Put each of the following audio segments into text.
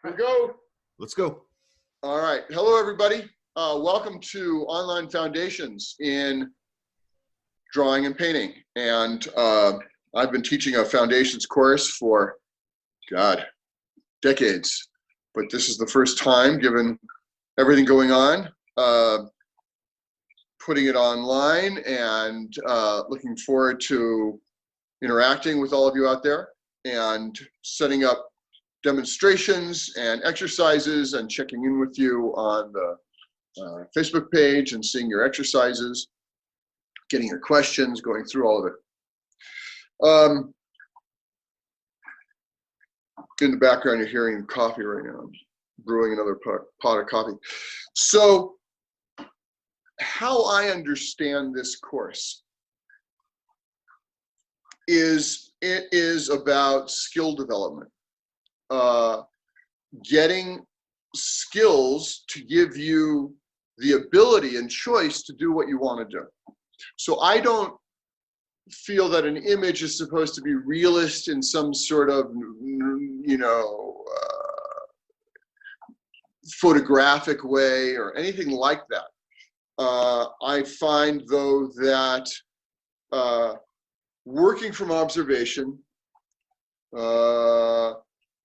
We'll go. Let's go. All right. Hello, everybody. Welcome to Online Foundations in Drawing and Painting. And I've been teaching a foundations course for, God, decades. But this is the first time, given everything going on, putting it online and looking forward to interacting with all of you out there and setting up demonstrations and exercises and checking in with you on the Facebook page and seeing your exercises, getting your questions, going through all of it. In the background, you're hearing coffee right now. I'm brewing another pot of coffee. So how I understand this course is it is about skill development. Getting skills to give you the ability and choice to do what you want to do. So I don't feel that an image is supposed to be realist in some sort of, photographic way or anything like that. I find, though, that working from observation,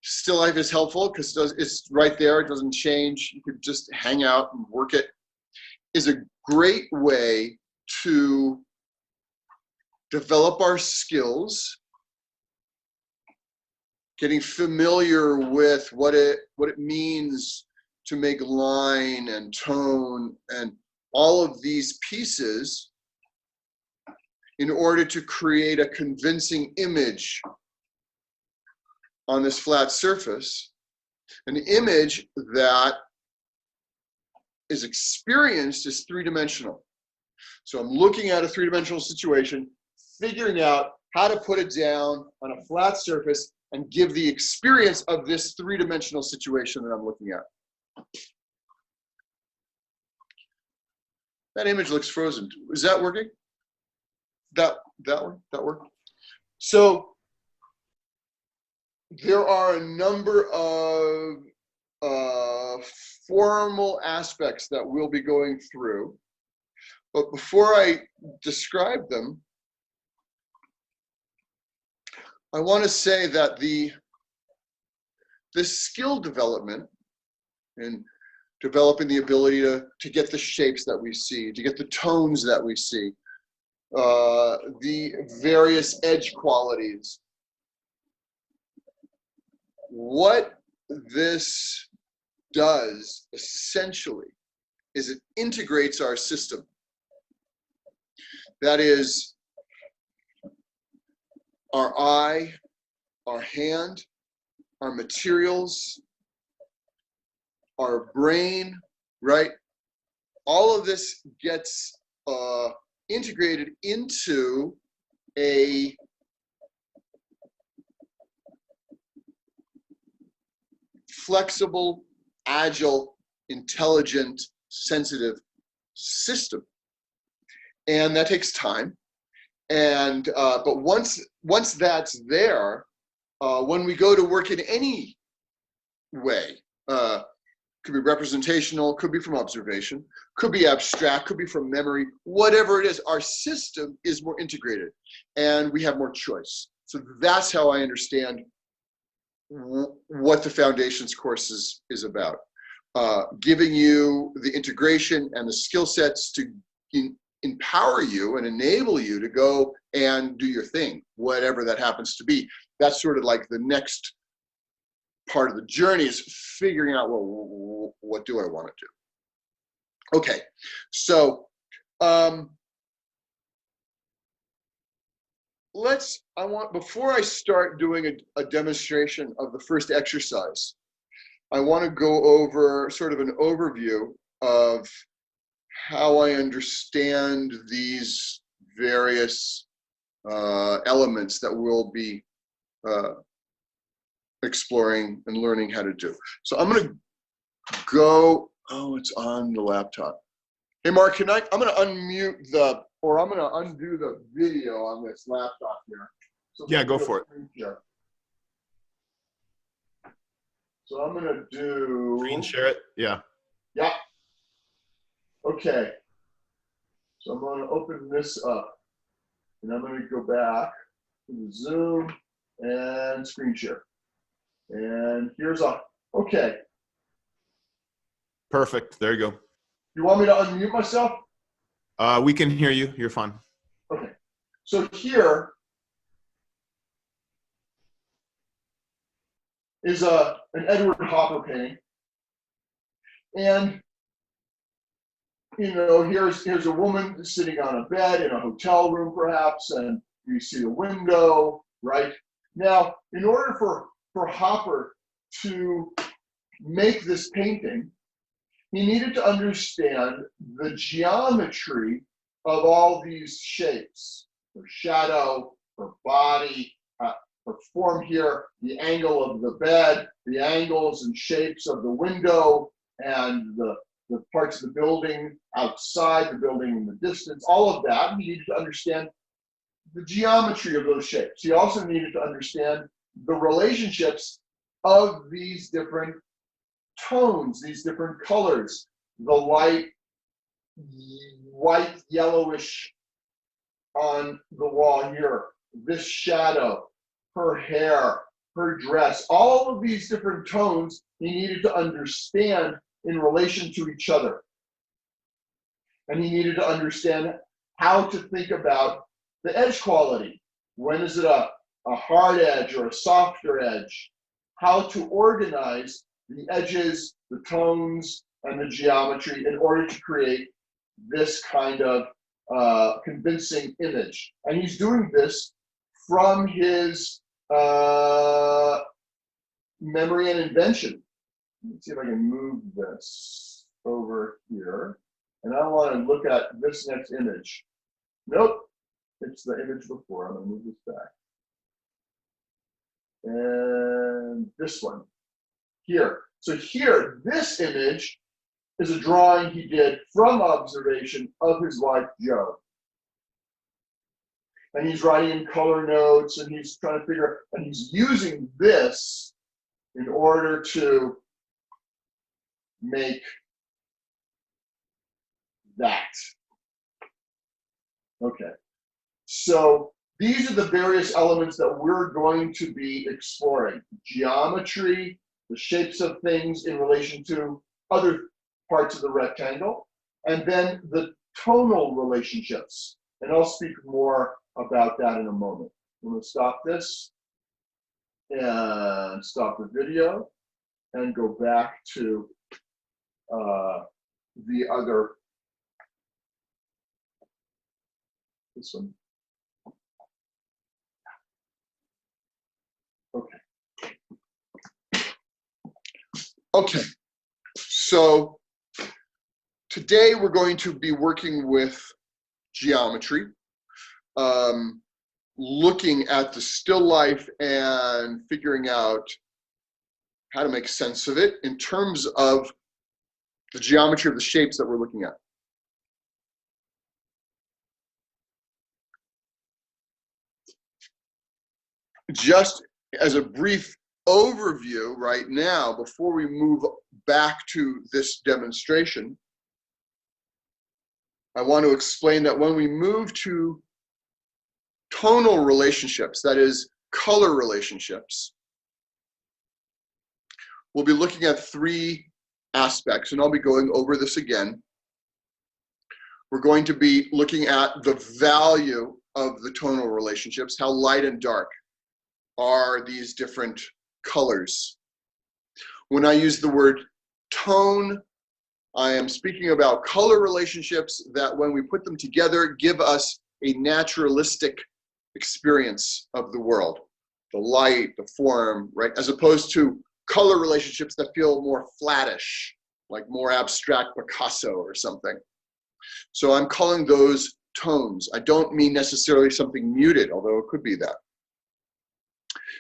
still life is helpful because it's right there, it doesn't change, you could just hang out and work it, is a great way to develop our skills, getting familiar with what it means to make line and tone and all of these pieces in order to create a convincing image on this flat surface, an image that is experienced as three-dimensional. So I'm looking at a three-dimensional situation, figuring out how to put it down on a flat surface and give the experience of this three-dimensional situation that I'm looking at. That image looks frozen. Is that working? That one? That worked? So there are a number of formal aspects that we'll be going through. But before I describe them, I want to say that this skill development and developing the ability to get the shapes that we see, to get the tones that we see, the various edge qualities. What this does essentially is it integrates our system. That is our eye, our hand, our materials, our brain, right? All of this gets integrated into a flexible, agile, intelligent, sensitive system. And that takes time. And but once that's there, when we go to work in any way, could be representational, could be from observation, could be abstract, could be from memory, whatever it is, our system is more integrated and we have more choice. So that's how I understand what the Foundations course is about. Giving you the integration and the skill sets to empower you and enable you to go and do your thing, whatever that happens to be. That's sort of like the next part of the journey, is figuring out, well, what do I want to do? Okay, so before I start doing a demonstration of the first exercise, I want to go over sort of an overview of how I understand these various elements that we'll be exploring and learning how to do. So I'm going to go, oh, it's on the laptop. Hey, Mark, I'm going to unmute I'm going to undo the video on this laptop here. So yeah, go for it. Here. So I'm going to do... Screen share it, yeah. Yeah. Okay. So I'm going to open this up. And I'm going to go back to the Zoom and screen share. And here's a... Okay. Perfect, there you go. You want me to unmute myself? We can hear you, you're fine. Okay. So here is an Edward Hopper painting. And, you know, here's a woman sitting on a bed in a hotel room, perhaps, and you see a window, right? Now, in order for Hopper to make this painting, he needed to understand the geometry of all these shapes. Her shadow, her body, her form here, the angle of the bed, the angles and shapes of the window, and the parts of the building outside, the building in the distance, all of that. He needed to understand the geometry of those shapes. He also needed to understand the relationships of these different tones, these different colors, the light, white, yellowish on the wall here, this shadow, her hair, her dress, all of these different tones he needed to understand in relation to each other. And he needed to understand how to think about the edge quality. When is it a hard edge or a softer edge? How to organize the edges, the tones, and the geometry in order to create this kind of convincing image. And he's doing this from his memory and invention. Let's see if I can move this over here. And I want to look at this next image. Nope, it's the image before. I'm going to move this back. And this one here. So here, this image is a drawing he did from observation of his wife, Jo. And he's writing in color notes, and he's trying to figure, and he's using this in order to make that. Okay. So these are the various elements that we're going to be exploring. Geometry, the shapes of things in relation to other parts of the rectangle, and then the tonal relationships. And I'll speak more about that in a moment. I'm going to stop this and stop the video and go back to the other, this one. Okay. Okay, so today we're going to be working with geometry, looking at the still life and figuring out how to make sense of it in terms of the geometry of the shapes that we're looking at. Just as a brief overview right now, before we move back to this demonstration, I want to explain that when we move to tonal relationships, that is color relationships, we'll be looking at three aspects, and I'll be going over this again. We're going to be looking at the value of the tonal relationships, how light and dark are these different colors. When I use the word tone, I am speaking about color relationships that when we put them together give us a naturalistic experience of the world. The light, the form, right? As opposed to color relationships that feel more flattish, like more abstract Picasso or something. So I'm calling those tones. I don't mean necessarily something muted, although it could be that.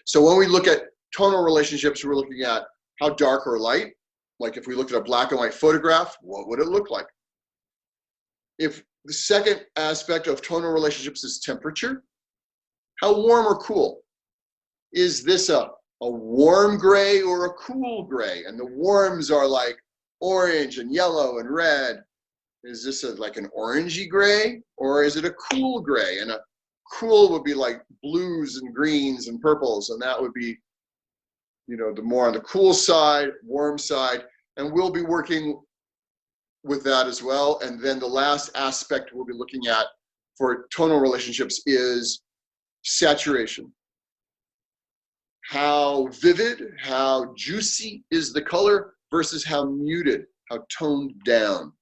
So when we look at tonal relationships, we're looking at how dark or light. Like if we looked at a black and white photograph, what would it look like? If the second aspect of tonal relationships is temperature, how warm or cool? Is this a a warm gray or a cool gray? And the warms are like orange and yellow and red. Is this like an orangey gray, or is it a cool gray? And a cool would be like blues and greens and purples, and that would be, you know, the more on the cool side, warm side, and we'll be working with that as well. And then the last aspect we'll be looking at for tonal relationships is saturation. How vivid, how juicy is the color versus how muted, how toned down.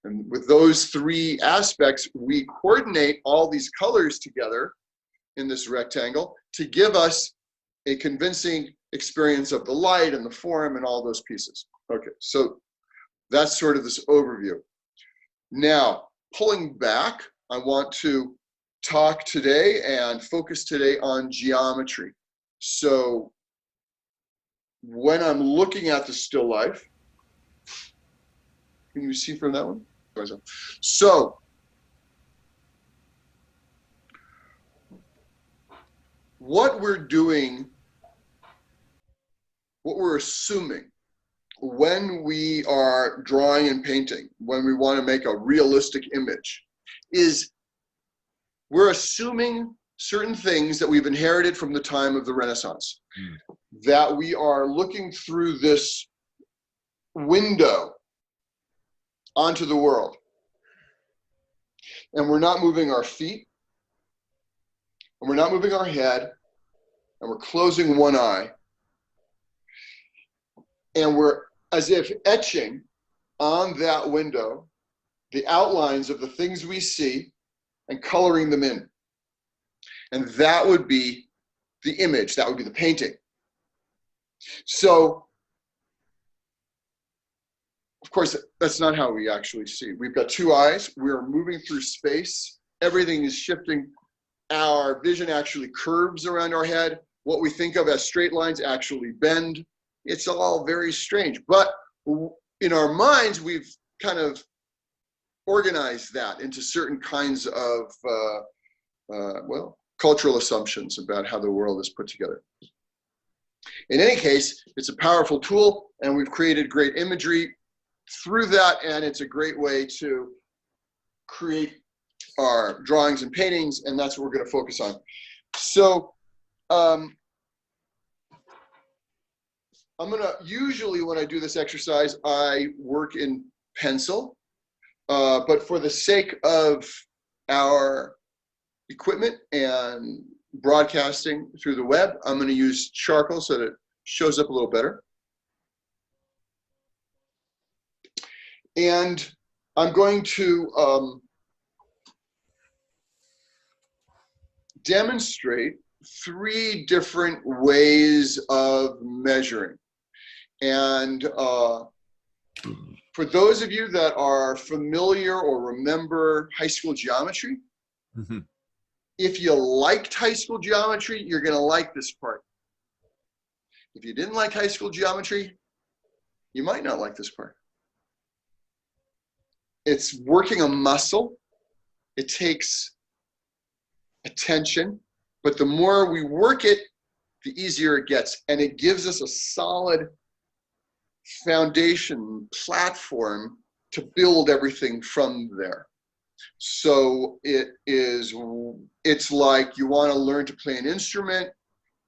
And with those three aspects, we coordinate all these colors together in this rectangle to give us a convincing experience of the light and the form and all those pieces. Okay, so that's sort of this overview. Now, pulling back, I want to talk today and focus today on geometry. So when I'm looking at the still life, can you see from that one? So what we're doing, what we're assuming when we are drawing and painting, when we want to make a realistic image, is we're assuming certain things that we've inherited from the time of the Renaissance, that we are looking through this window onto the world. And we're not moving our feet, and we're not moving our head, and we're closing one eye. And we're as if etching on that window the outlines of the things we see and coloring them in. And that would be the image, that would be the painting. So, of course, that's not how we actually see. We've got two eyes, we're moving through space, everything is shifting. Our vision actually curves around our head. What we think of as straight lines actually bend. It's all very strange. But in our minds, we've kind of organized that into certain kinds of, well, cultural assumptions about how the world is put together. In any case, it's a powerful tool, and we've created great imagery through that, and it's a great way to create our drawings and paintings, and that's what we're going to focus on. So I'm going to, usually when I do this exercise, I work in pencil, but for the sake of our equipment and broadcasting through the web, I'm going to use charcoal so that it shows up a little better. And I'm going to demonstrate three different ways of measuring. And for those of you that are familiar or remember high school geometry, if you liked high school geometry, you're going to like this part. If you didn't like high school geometry, you might not like this part. It's working a muscle. It takes attention, but the more we work it, the easier it gets. And it gives us a solid foundation platform to build everything from there. So it's like you want to learn to play an instrument,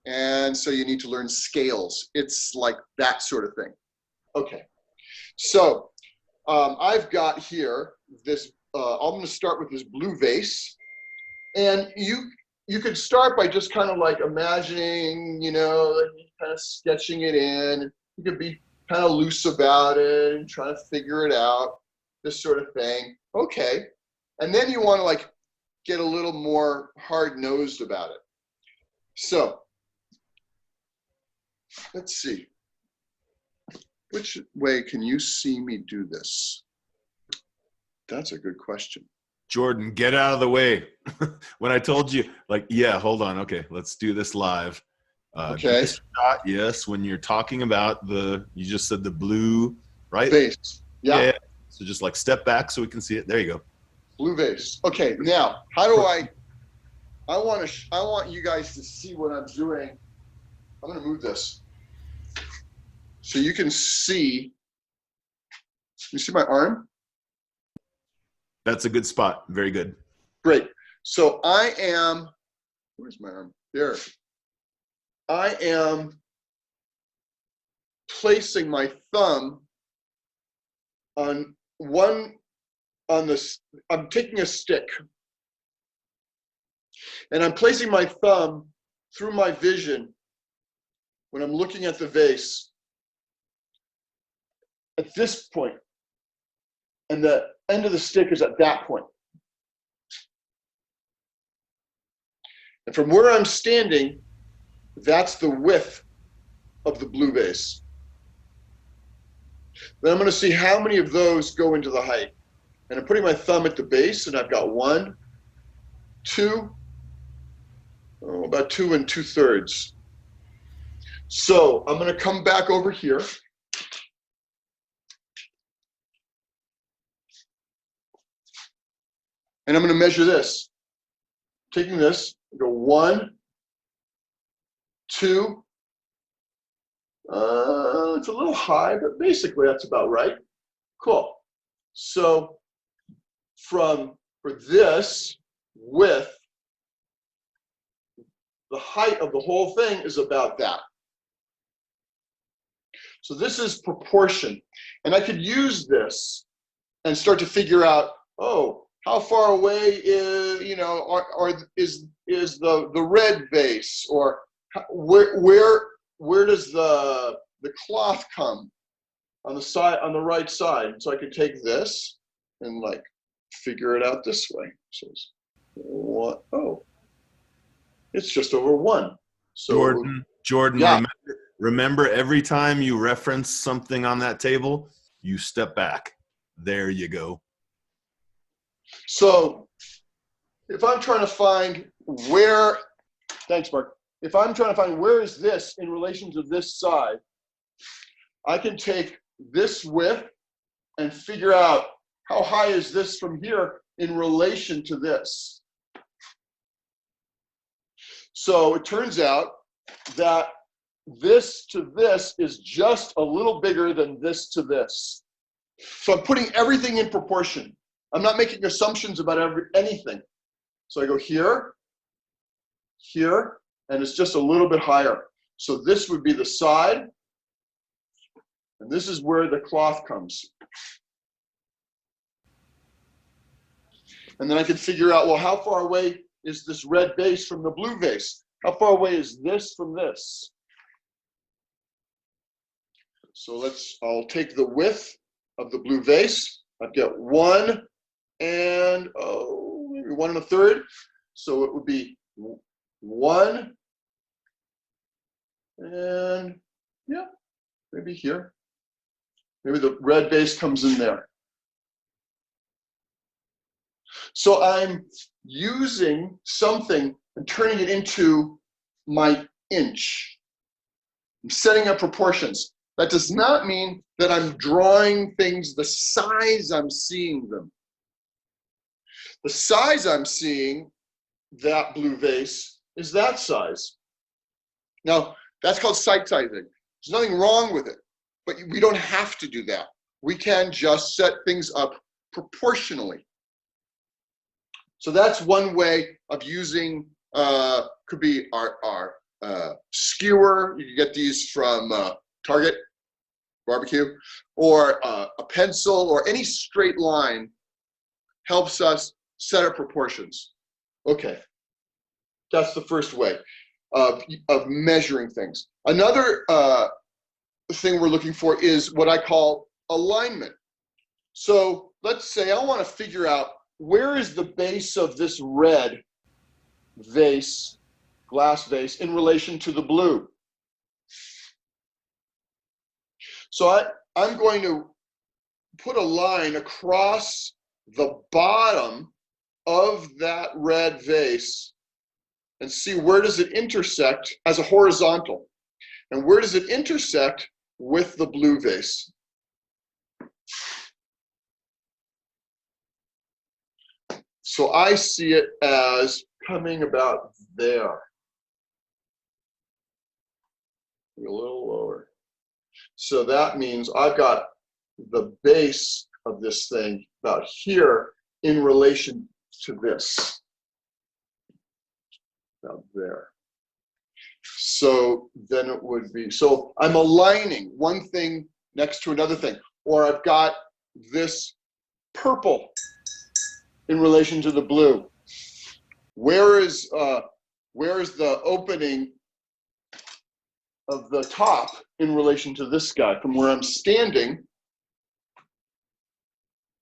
and so you need to learn scales. It's like that sort of thing. Okay, so I've got here this, I'm going to start with this blue vase, and you could start by just kind of like imagining, you know, kind of sketching it in. You could be kind of loose about it and trying to figure it out, this sort of thing. Okay. And then you want to like get a little more hard-nosed about it. So let's see. Which way can you see me do this? That's a good question. Jordan, get out of the way. When I told you, like, yeah, hold on. Okay, let's do this live. Okay. This shot, yes, when you're talking about you just said the blue, right? Vase. Yeah. So just like step back so we can see it. There you go. Blue vase. Okay, now, how do I want you guys to see what I'm doing I'm going to move this so you can see. You see my arm? That's a good spot. Very good. Great. So I am, where's my arm? There. I am placing my thumb on this, I'm taking a stick and I'm placing my thumb through my vision when I'm looking at the vase at this point, and the end of the stick is at that point. And from where I'm standing, that's the width of the blue vase. Then I'm going to see how many of those go into the height. And I'm putting my thumb at the base, and I've got 1, 2, about 2 2/3. So I'm going to come back over here. And I'm going to measure this. Taking this, go 1, 2. It's a little high, but basically that's about right. Cool. So for this width, the height of the whole thing is about that. So this is proportion. And I could use this and start to figure out, oh, how far away is, is the red vase, or where does the cloth come on the side, on the right side? So I could take this and like figure it out this way. So it's what? Oh, it's just over 1. So Jordan, yeah. remember every time you reference something on that table, you step back. There you go. So if I'm trying to find where, thanks, Mark. If I'm trying to find where is this in relation to this side, I can take this width and figure out how high is this from here in relation to this. So it turns out that this to this is just a little bigger than this to this. So I'm putting everything in proportion. I'm not making assumptions about anything. So I go here, here, and it's just a little bit higher. So this would be the side, and this is where the cloth comes. And then I can figure out, well, how far away is this red vase from the blue vase? How far away is this from this? So I'll take the width of the blue vase. I've got 1 and, maybe 1 1/3. So it would be 1 and, yeah, maybe here. Maybe the red vase comes in there. So I'm using something and turning it into my inch. I'm setting up proportions. That does not mean that I'm drawing things the size I'm seeing them. The size I'm seeing that blue vase is that size. Now, that's called sight sizing. There's nothing wrong with it, but we don't have to do that. We can just set things up proportionally. So that's one way of using, could be our skewer. You can get these from Target, barbecue, or a pencil, or any straight line helps us set up proportions. Okay, that's the first way of measuring things. Another thing we're looking for is what I call alignment. So let's say I want to figure out where is the base of this red vase, glass vase, in relation to the blue. So I'm going to put a line across the bottom of that red vase and see where does it intersect as a horizontal, and where does it intersect with the blue vase. So I see it as coming about there. a little lower. So that means I've got the base of this thing about here in relation to this, about there. So then it would be, so I'm aligning one thing next to another thing, or I've got this purple in relation to the blue. Where is the opening of the top in relation to this guy from where I'm standing?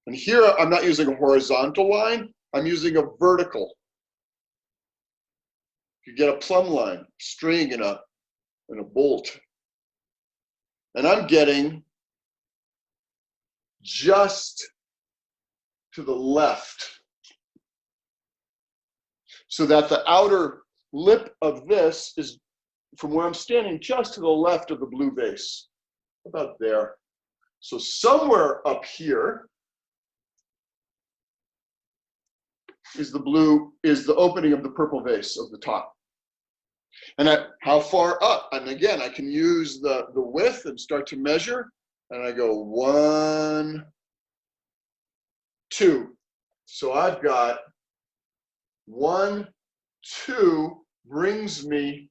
And here I'm not using a horizontal line, I'm using a vertical. You get a plumb line, string, and a bolt. And I'm getting just to the left, so that the outer lip of this is from where I'm standing just to the left of the blue base, about there. So somewhere up here is the opening of the purple vase of the top. And how far up? And again, I can use the width and start to measure. And I go 1, 2. So I've got 1, 2 brings me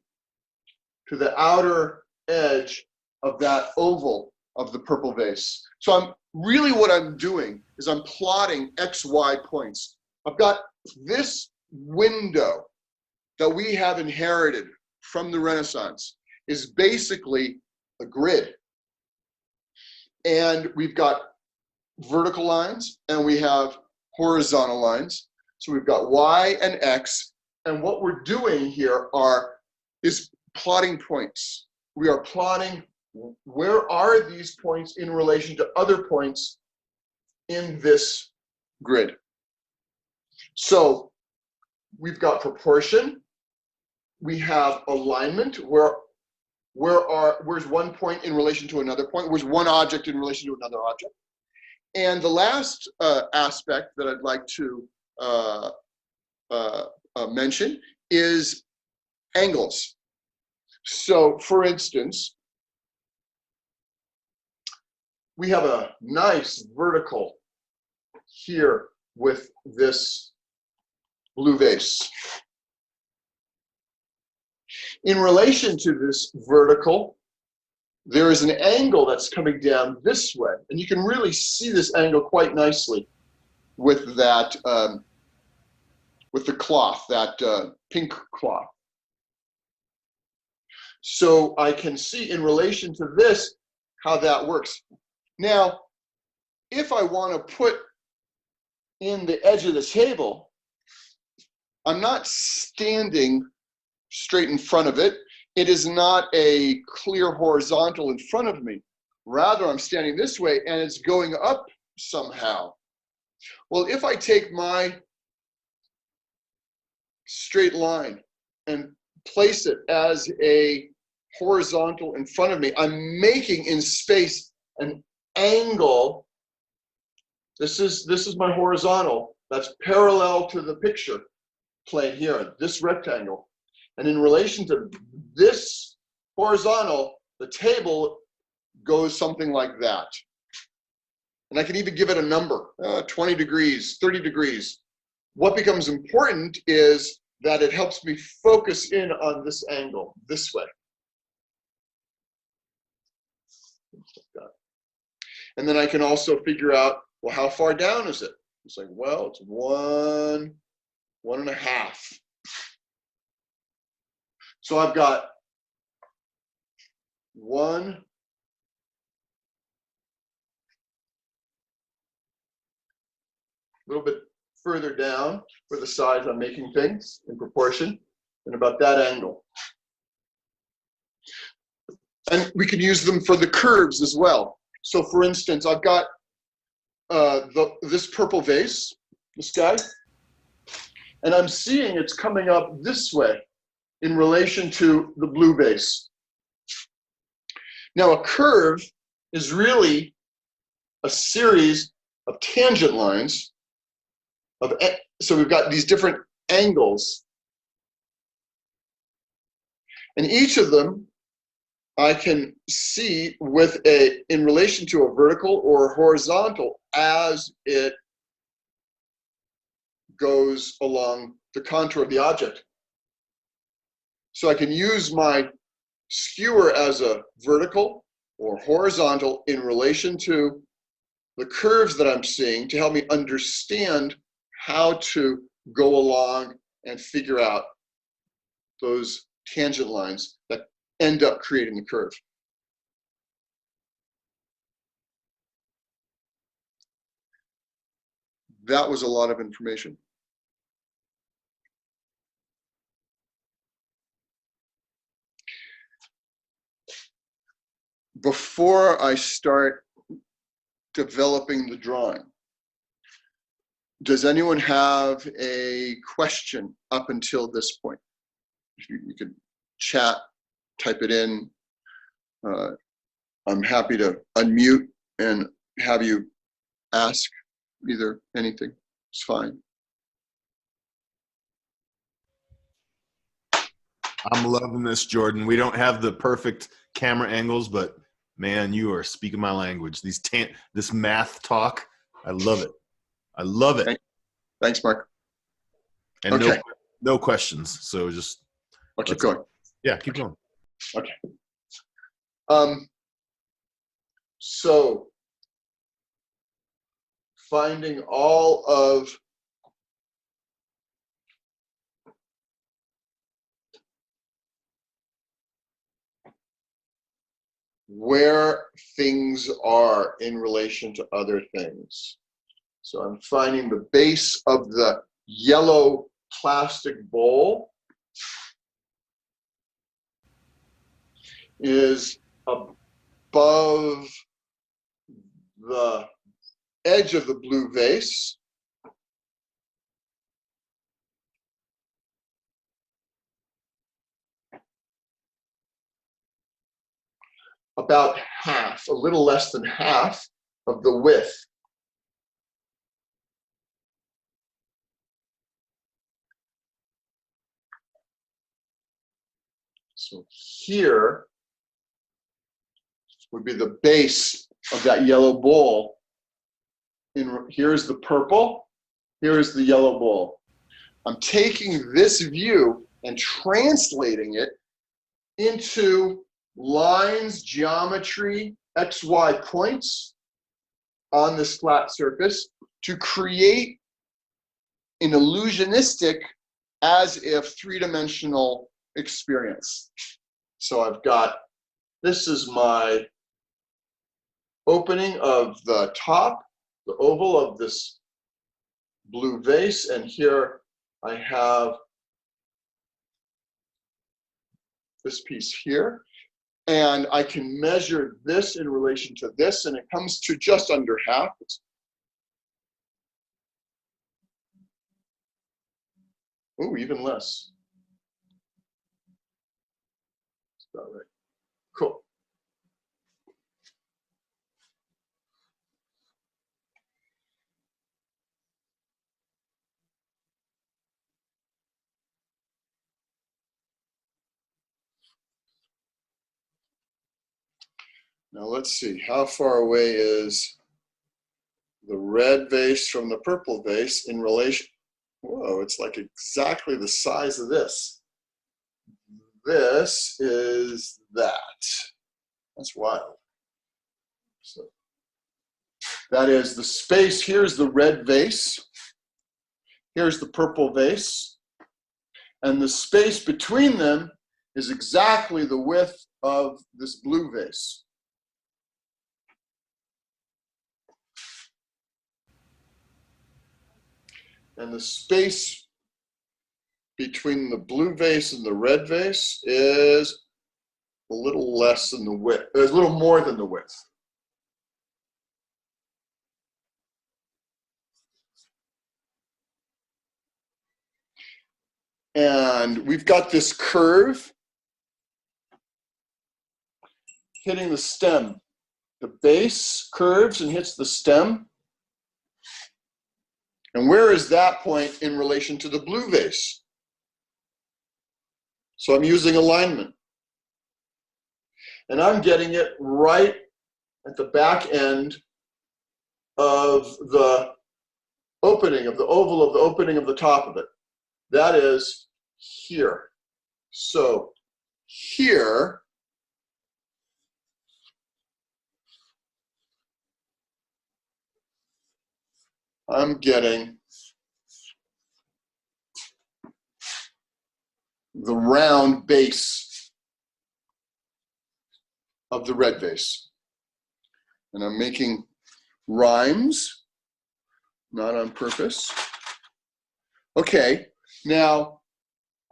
to the outer edge of that oval of the purple vase. So what I'm doing is I'm plotting XY points. I've got this window that we have inherited from the Renaissance is basically a grid. And we've got vertical lines and we have horizontal lines. So we've got Y and X. And what we're doing here is plotting points. We are plotting where are these points in relation to other points in this grid. So we've got proportion, we have alignment, where's one point in relation to another point, where's one object in relation to another object. And the last aspect that I'd like to mention is angles. So for instance, we have a nice vertical here with this blue vase. In relation to this vertical, there is an angle that's coming down this way. And you can really see this angle quite nicely with that, with the cloth, that pink cloth. So I can see in relation to this how that works. Now, if I want to put in the edge of the table, I'm not standing straight in front of it. It is not a clear horizontal in front of me. Rather, I'm standing this way and it's going up somehow. Well, if I take my straight line and place it as a horizontal in front of me, I'm making in space an angle. This is my horizontal. That's parallel to the picture plane here, this rectangle. And in relation to this horizontal, the table goes something like that. And I can even give it a number, 20 degrees, 30 degrees. What becomes important is that it helps me focus in on this angle, this way. And then I can also figure out, well, how far down is it? It's like, well, it's 1, 1.5. So I've got 1, a little bit further down for the size I'm making things in proportion, and about that angle. And we can use them for the curves as well. So for instance, I've got this purple vase, this guy, and I'm seeing it's coming up this way in relation to the blue vase. Now a curve is really a series of tangent lines so we've got these different angles, and each of them I can see with in relation to a vertical or a horizontal as it goes along the contour of the object. So I can use my skewer as a vertical or horizontal in relation to the curves that I'm seeing to help me understand how to go along and figure out those tangent lines that end up creating the curve. That was a lot of information. Before I start developing the drawing, does anyone have a question up until this point? You could chat, type it in. I'm happy to unmute and have you ask either anything. It's fine. I'm loving this, Jordan. We don't have the perfect camera angles, but man, you are speaking my language. This math talk, I love it. I love it. Thanks, Mark. And okay. no questions. So just I'll keep going. Yeah, keep going. Okay. So finding all of where things are in relation to other things. So I'm finding the base of the yellow plastic bowl is above the edge of the blue vase. About half, a little less than half of the width. So here would be the base of that yellow bowl. Here's the purple, here's the yellow bowl. I'm taking this view and translating it into lines, geometry, XY points on this flat surface to create an illusionistic, as if three-dimensional experience. So I've got, this is my opening of the top, the oval of this blue vase, and here I have this piece here, and I can measure this in relation to this, and it comes to just under half. Oh, even less. That's about right. Cool. Now let's see, how far away is the red vase from the purple vase in relation? Whoa, it's like exactly the size of this. This is that. That's wild. So that is the space. Here's the red vase. Here's the purple vase. And the space between them is exactly the width of this blue vase. And the space between the blue vase and the red vase is a little less than the width. There's a little more than the width. And we've got this curve hitting the stem. The base curves and hits the stem. And where is that point in relation to the blue vase? So I'm using alignment. And I'm getting it right at the back end of the opening of the oval of the opening of the top of it. That is here. So here, I'm getting the round base of the red vase. And I'm making rhymes, not on purpose. Okay, now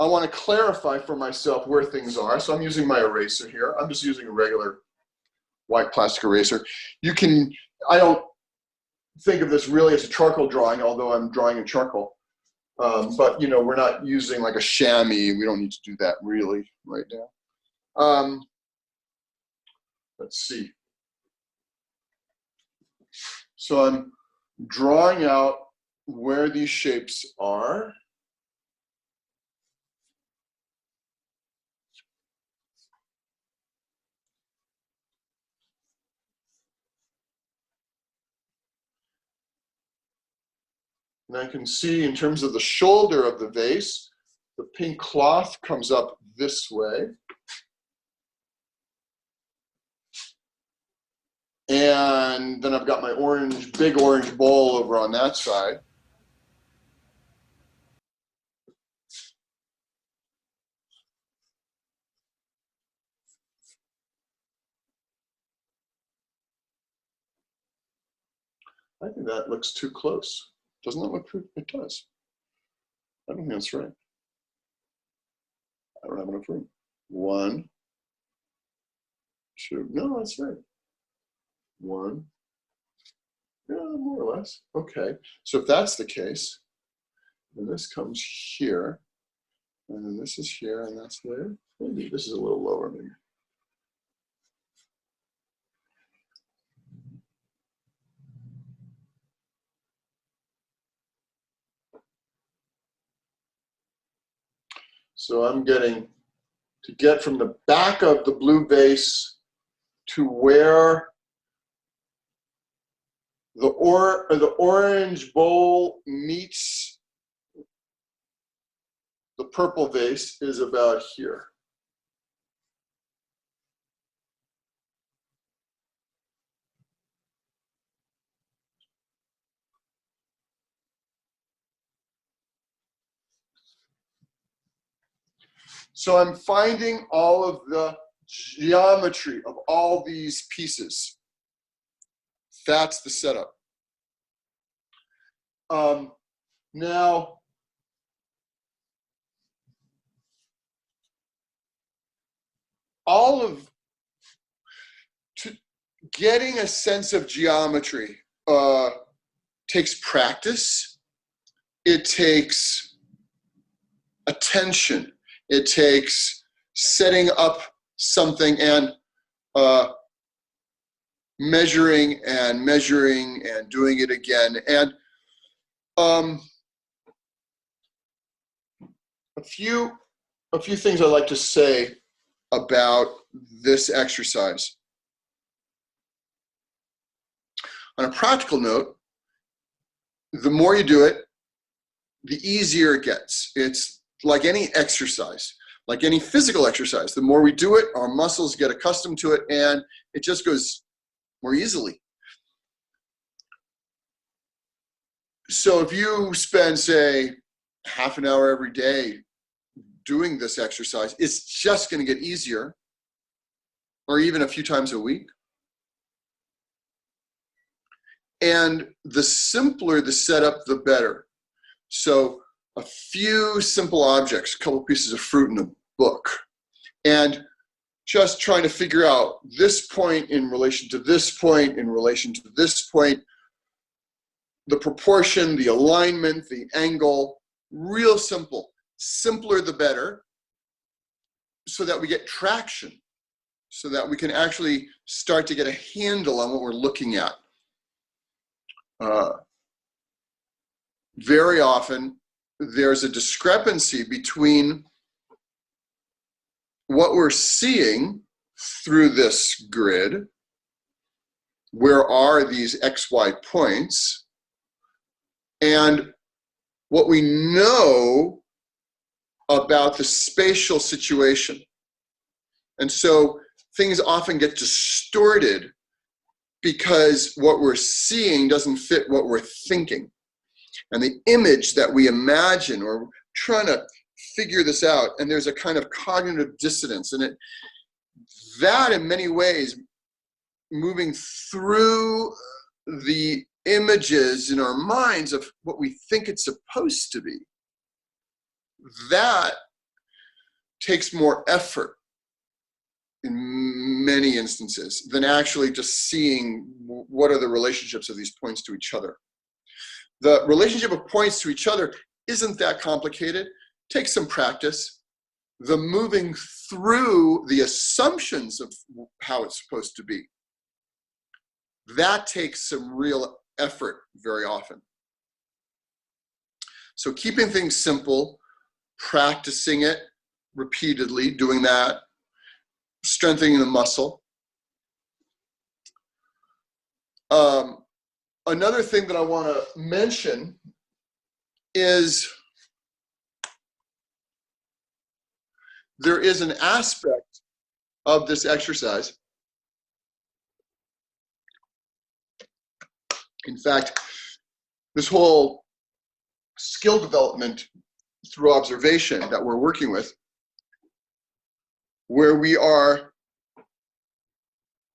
I want to clarify for myself where things are. So I'm using my eraser here. I'm just using a regular white plastic eraser. You can, I don't think of this really as a charcoal drawing, although I'm drawing in charcoal. But you know, we're not using like a chamois. We don't need to do that really right now. Let's see. So I'm drawing out where these shapes are. And I can see in terms of the shoulder of the vase, the pink cloth comes up this way. And then I've got my orange, big orange bowl over on that side. I think that looks too close. Doesn't that look true? It does. I don't think that's right. I don't have enough room. 1, 2, no, that's right. 1, yeah, more or less. Okay, so if that's the case, then this comes here, and then this is here, and that's there. Maybe this is a little lower, maybe. So I'm getting to get from the back of the blue vase to where the orange bowl meets the purple vase is about here. So I'm finding all of the geometry of all these pieces. That's the setup. Now, getting a sense of geometry takes practice. It takes attention. It takes setting up something and measuring and measuring and doing it again. And a few things I'd like to say about this exercise. On a practical note, the more you do it, the easier it gets. It's like any exercise, like any physical exercise. The more we do it, our muscles get accustomed to it, and it just goes more easily. So if you spend, say, half an hour every day doing this exercise, it's just going to get easier, or even a few times a week. And the simpler the setup, the better. So a few simple objects, a couple pieces of fruit in a book, and just trying to figure out this point in relation to this point, in relation to this point, the proportion, the alignment, the angle, real simple. Simpler the better, so that we get traction, so that we can actually start to get a handle on what we're looking at. Very often, there's a discrepancy between what we're seeing through this grid. Where are these XY points? And what we know about the spatial situation. And so things often get distorted because what we're seeing doesn't fit what we're thinking. And the image that we imagine, or trying to figure this out, and there's a kind of cognitive dissonance in it. That in many ways, moving through the images in our minds of what we think it's supposed to be, that takes more effort in many instances than actually just seeing what are the relationships of these points to each other. The relationship of points to each other isn't that complicated. It takes some practice. The moving through the assumptions of how it's supposed to be, that takes some real effort very often. So keeping things simple, practicing it repeatedly, doing that, strengthening the muscle. Another thing that I want to mention is there is an aspect of this exercise. In fact, this whole skill development through observation that we're working with, where we are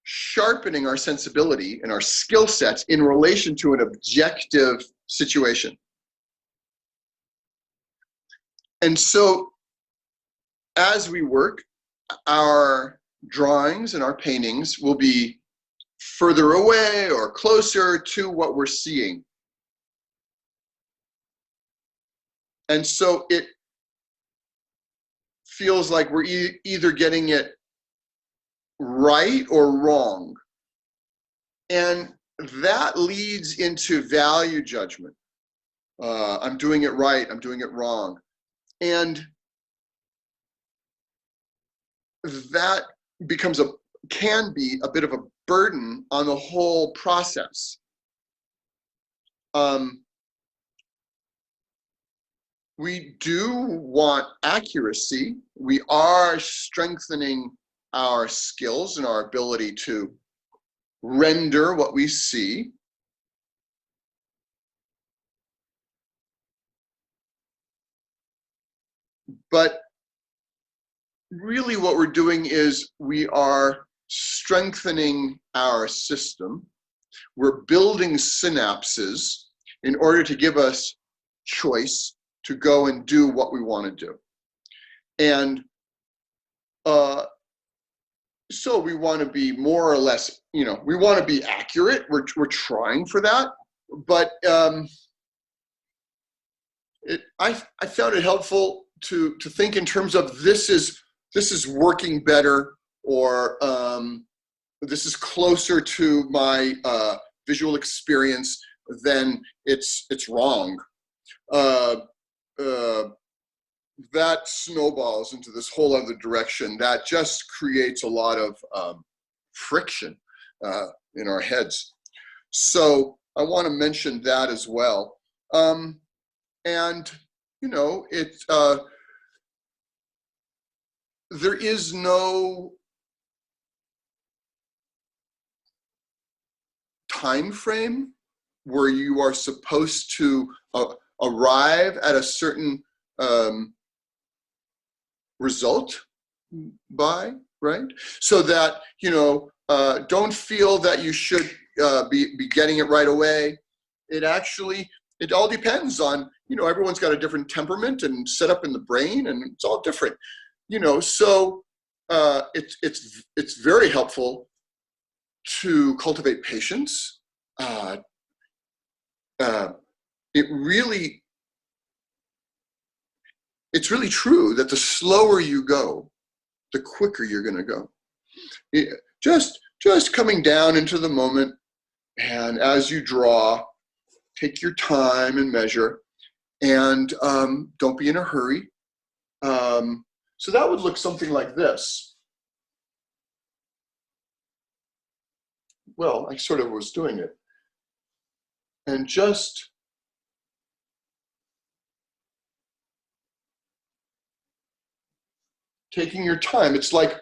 sharpening our sensibility and our skill sets in relation to an objective situation. And so as we work, our drawings and our paintings will be further away or closer to what we're seeing. And so it feels like we're either getting it right or wrong. And that leads into value judgment. I'm doing it right, I'm doing it wrong. And that can be a bit of a burden on the whole process. We do want accuracy. We are strengthening our skills and our ability to render what we see. But really what we're doing is we are strengthening our system. We're building synapses in order to give us choice to go and do what we want to do. And so we want to be more or less, we want to be accurate. We're trying for that. But I found it helpful to think in terms of this is working better, or this is closer to my visual experience than it's wrong. That snowballs into this whole other direction that just creates a lot of friction in our heads. So I want to mention that as well. And there is no time frame where you are supposed to arrive at a certain result by, right? So that, don't feel that you should be getting it right away. It all depends on, everyone's got a different temperament and setup in the brain, and it's all different. So it's very helpful to cultivate patience. It's really true that the slower you go, the quicker you're going to go. Just coming down into the moment, and as you draw, take your time and measure, and don't be in a hurry. So that would look something like this. well, I sort of was doing it. And just taking your time. It's like,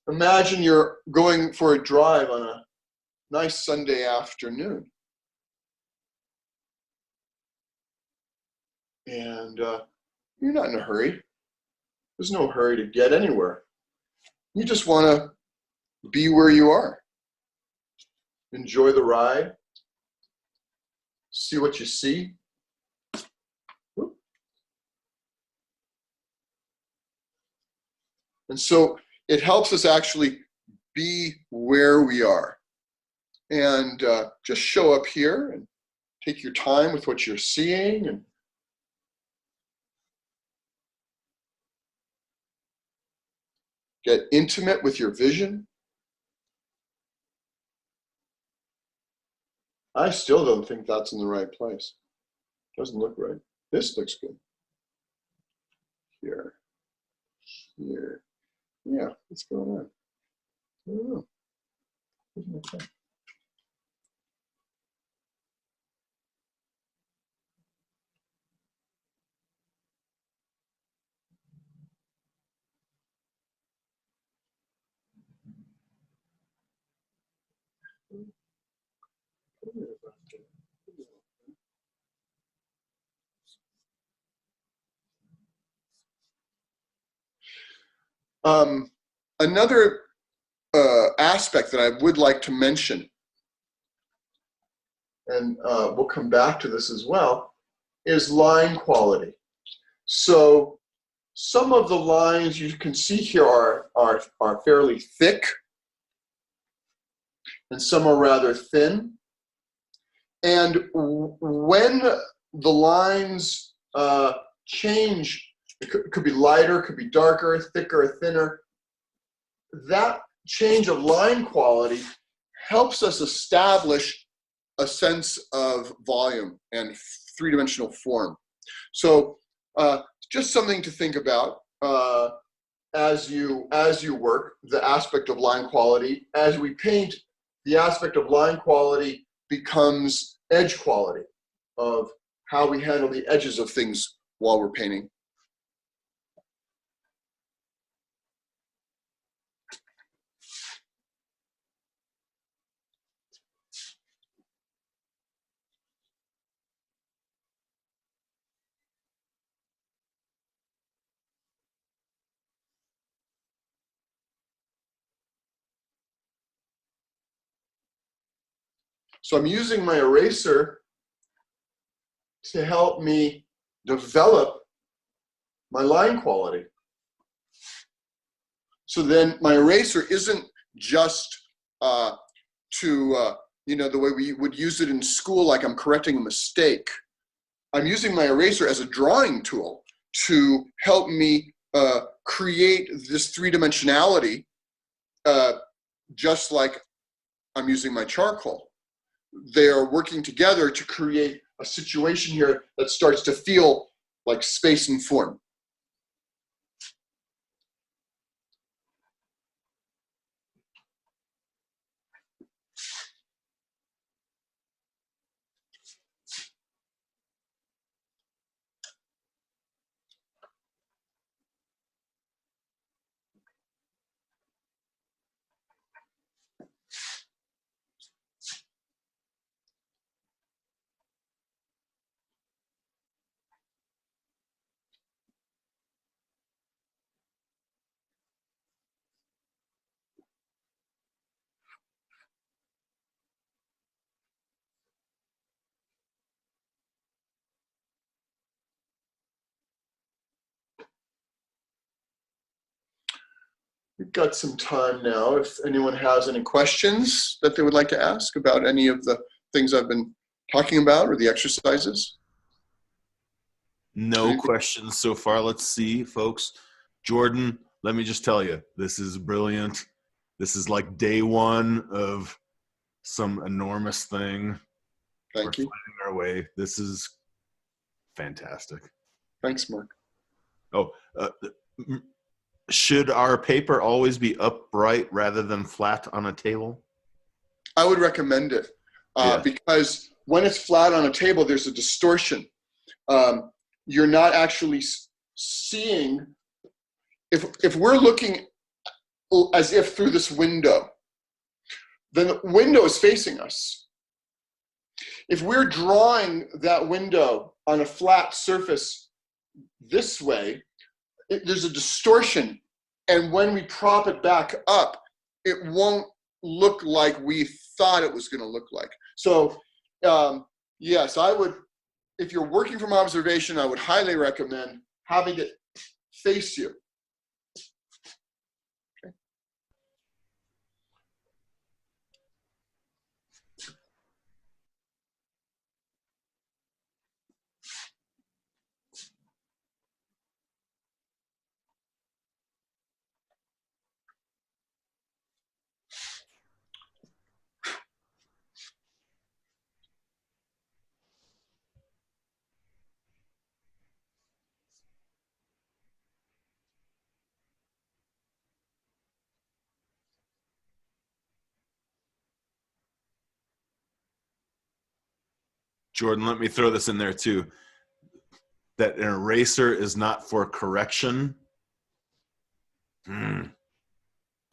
imagine you're going for a drive on a nice Sunday afternoon. And you're not in a hurry. There's no hurry to get anywhere. You just want to be where you are. Enjoy the ride. See what you see. And so it helps us actually be where we are. And just show up here and take your time with what you're seeing, and get intimate with your vision. I still don't think that's in the right place. Doesn't look right. This looks good. Here. Here. Yeah, what's going on? I don't know. Okay. Another aspect that I would like to mention, and we'll come back to this as well, is line quality. So some of the lines you can see here are fairly thick, and some are rather thin. And when the lines change, it could be lighter, could be darker, thicker, thinner, that change of line quality helps us establish a sense of volume and three-dimensional form. So just something to think about as you work, the aspect of line quality. As we paint, the aspect of line quality becomes edge quality, of how we handle the edges of things while we're painting. So I'm using my eraser to help me develop my line quality. So then my eraser isn't just the way we would use it in school, like I'm correcting a mistake. I'm using my eraser as a drawing tool to help me create this three-dimensionality, just like I'm using my charcoal. They are working together to create a situation here that starts to feel like space and form. We've got some time now. If anyone has any questions that they would like to ask about any of the things I've been talking about or the exercises. No questions so far. Let's see, folks. Jordan, let me just tell you, this is brilliant. This is like day one of some enormous thing. Thank you. Finding our way. This is fantastic. Thanks, Mark. Oh, should our paper always be upright rather than flat on a table? I would recommend it Yeah. because when it's flat on a table, there's a distortion. You're not actually seeing, if we're looking as if through this window, then the window is facing us. If we're drawing that window on a flat surface this way, there's a distortion. And when we prop it back up, it won't look like we thought it was going to look like. So yes, I would, if you're working from observation, I would highly recommend having it face you. Okay. Jordan, let me throw this in there too. That an eraser is not for correction.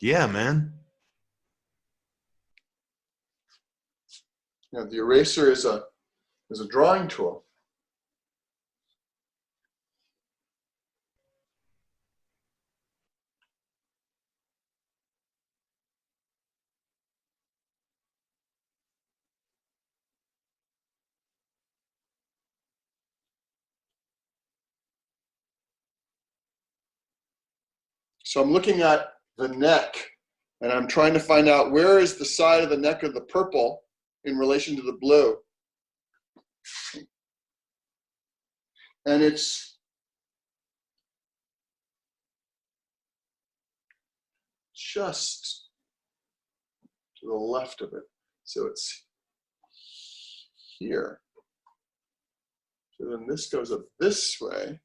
Yeah, man. You know, the eraser is a drawing tool. So I'm looking at the neck, and I'm trying to find out where is the side of the neck of the purple in relation to the blue. And it's just to the left of it. So it's here. So then this goes up this way,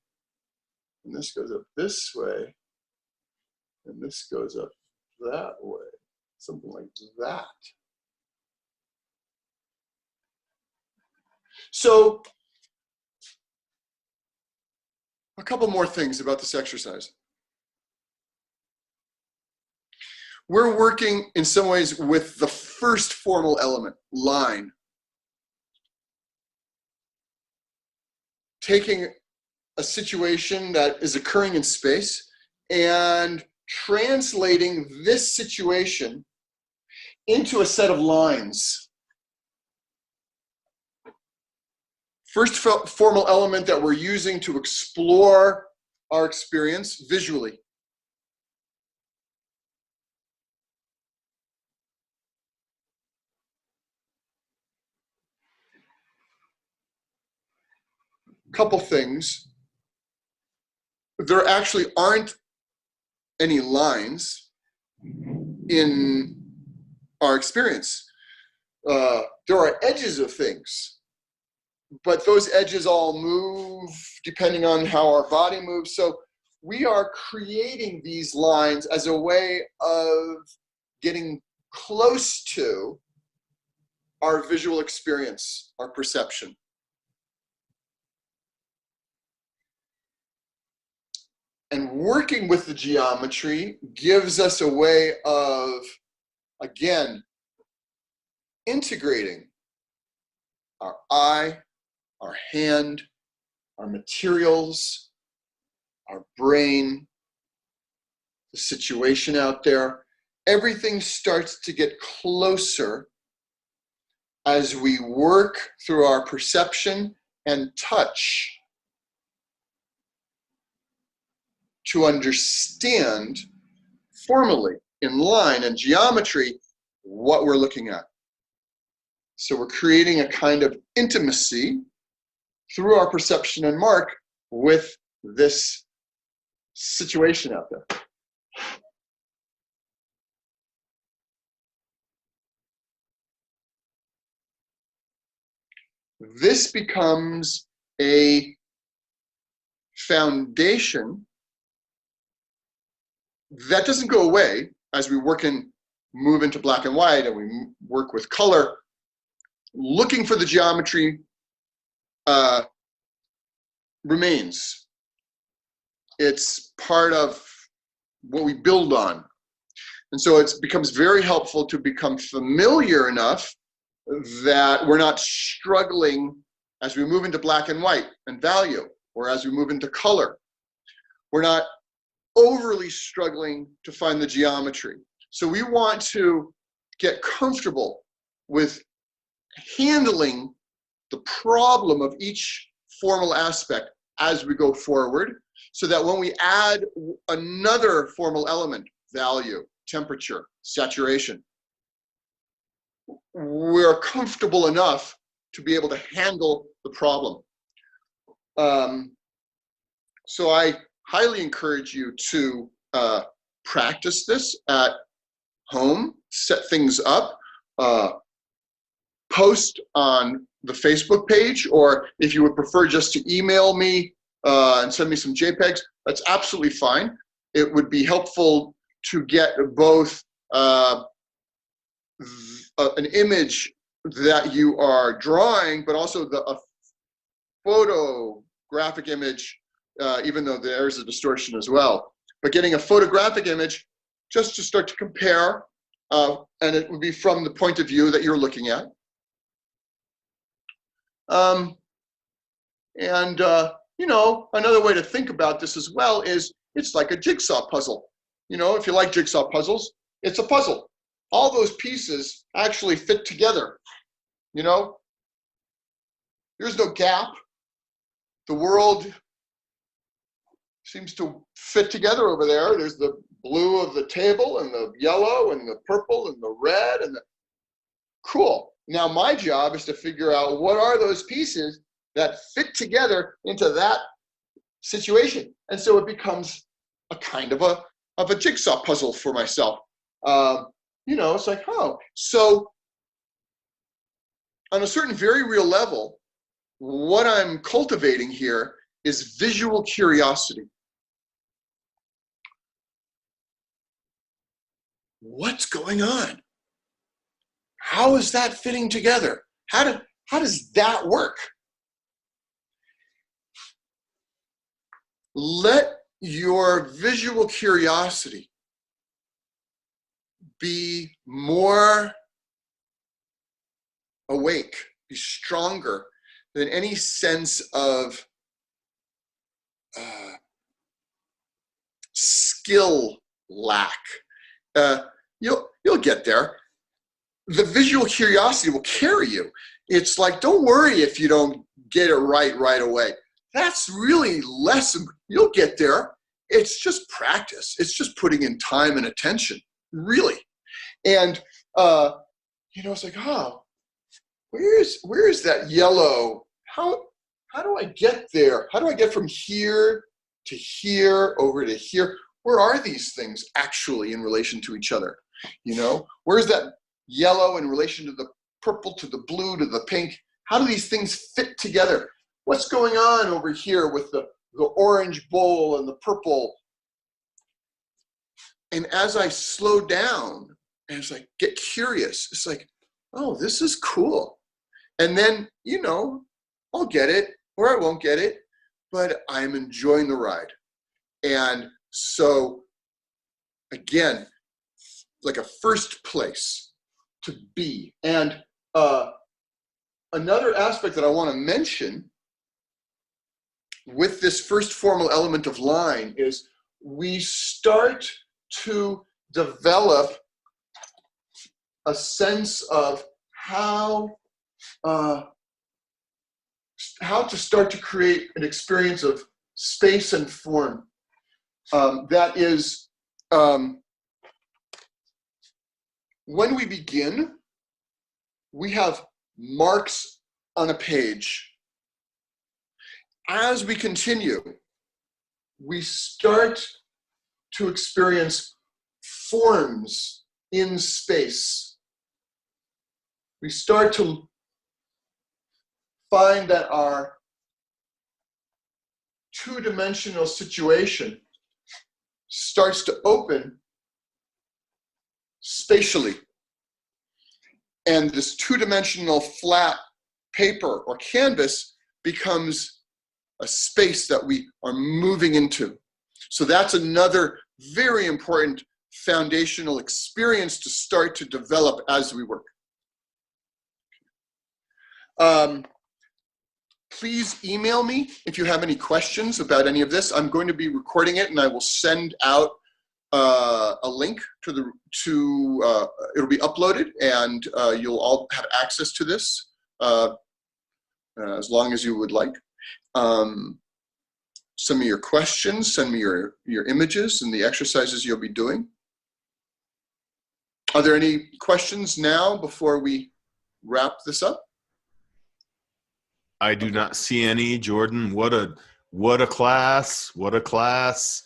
and this goes up this way, and this goes up that way, something like that. So a couple more things about this exercise. We're working in some ways with the first formal element, line. Taking a situation that is occurring in space and translating this situation into a set of lines. First formal element that we're using to explore our experience visually. Couple things. There actually aren't any lines in our experience. There are edges of things, but those edges all move depending on how our body moves. So we are creating these lines as a way of getting close to our visual experience, our perception. And working with the geometry gives us a way of, again, integrating our eye, our hand, our materials, our brain, the situation out there. Everything starts to get closer as we work through our perception and touch to understand formally, in line and geometry, what we're looking at. So we're creating a kind of intimacy through our perception and mark with this situation out there. This becomes a foundation that doesn't go away as we work in move into black and white and we work with color, looking for the geometry remains. It's part of what we build on. And so it becomes very helpful to become familiar enough that we're not struggling as we move into black and white and value, or as we move into color. We're not overly struggling to find the geometry. So we want to get comfortable with handling the problem of each formal aspect as we go forward, so that when we add another formal element, value, temperature, saturation, we're comfortable enough to be able to handle the problem. So I highly encourage you to practice this at home, set things up, post on the Facebook page, or if you would prefer just to email me and send me some JPEGs, that's absolutely fine. It would be helpful to get both an image that you are drawing, but also a photographic image, even though there's a distortion as well. But getting a photographic image just to start to compare, and it would be from the point of view that you're looking at. You know, another way to think about this as well is it's like a jigsaw puzzle. You know, if you like jigsaw puzzles, it's a puzzle. All those pieces actually fit together. You know, there's no gap. The world seems to fit together over there. There's the blue of the table and the yellow and the purple and the red and the cool. Now my job is to figure out what are those pieces that fit together into that situation. And so it becomes a kind of a jigsaw puzzle for myself. You know, it's like, oh, so on a certain very real level, what I'm cultivating here is visual curiosity. What's going on? How is that fitting together? How does that work? Let your visual curiosity be more awake, be stronger than any sense of skill lack. You'll get there. The visual curiosity will carry you. It's like, don't worry if you don't get it right away. That's really less, you'll get there. It's just practice. It's just putting in time and attention, really. And, you know, it's like, oh, where is that yellow? How do I get there? How do I get from here to here, over to here? Where are these things actually in relation to each other? You know, where's that yellow in relation to the purple, to the blue, to the pink? How do these things fit together? What's going on over here with the orange bowl and the purple? And as I slow down, and it's like, get curious, it's like, oh, this is cool. And then, you know, I'll get it or I won't get it, but I'm enjoying the ride. And so, again, like a first place to be. And another aspect that I want to mention with this first formal element of line is we start to develop a sense of how to start to create an experience of space and form that is, when we begin, we have marks on a page. As we continue, we start to experience forms in space. We start to find that our two-dimensional situation starts to open spatially. And this two-dimensional flat paper or canvas becomes a space that we are moving into. So that's another very important foundational experience to start to develop as we work. Please email me if you have any questions about any of this. I'm going to be recording it, and I will send out a link to it'll be uploaded, and you'll all have access to this as long as you would like. Send me your questions, send me your images and the exercises you'll be doing. Are there any questions now before we wrap this up? I do not see any, Jordan. What a class. What a class.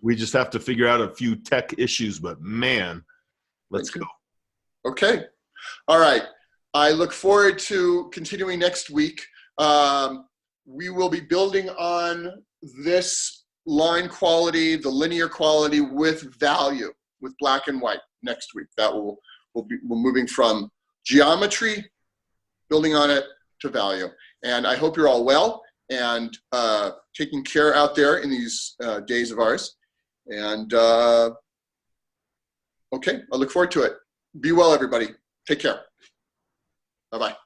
We just have to figure out a few tech issues, but man, let's go. Okay. All right. I look forward to continuing next week. We will be building on this line quality, the linear quality with value, with black and white next week. That we're moving from geometry, building on it, to value. And I hope you're all well and taking care out there in these days of ours. And okay, I look forward to it. Be well, everybody. Take care. Bye-bye.